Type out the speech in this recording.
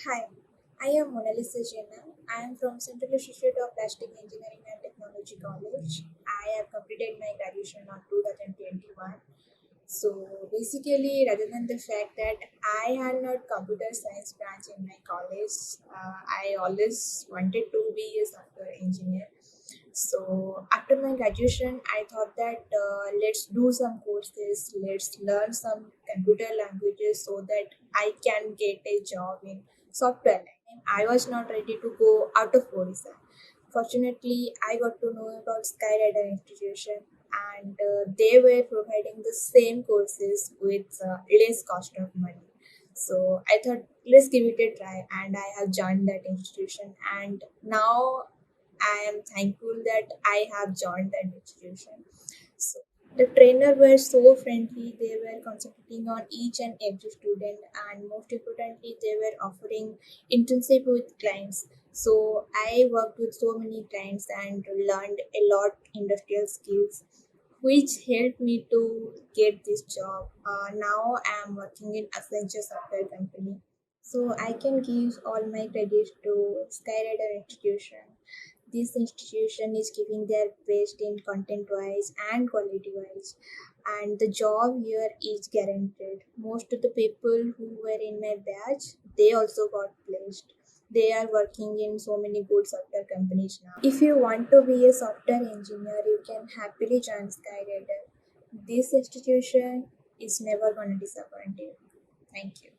Hi, I am Mona Lisa Jena. I am from Central Institute of Plastic Engineering and Technology College. I have completed my graduation on 2021. So basically, rather than the fact that I had not computer science branch in my college, I always wanted to be a software engineer. So after my graduation, I thought that let's do some courses, let's learn some computer languages so that I can get a job in software line. And I was not ready to go out of Odisha. Fortunately, I got to know about Skyy Rider Institution, and they were providing the same courses with less cost of money. So I thought let's give it a try, and I have joined that institution. And now I am thankful that I have joined that institution. So the trainer were so friendly. They were concentrating on each and every student, and most importantly, they were offering internship with clients. So I worked with so many clients and learned a lot industrial skills, which helped me to get this job. Now I am working in Accenture software company. So I can give all my credit to Skyy Rider Institution. This institution is giving their best in content wise and quality wise, and the job here is guaranteed. Most of the people who were in my batch, they also got placed. They are working in so many good software companies now. If you want to be a software engineer, you can happily join Skyrider. This institution is never going to disappoint you. Thank you.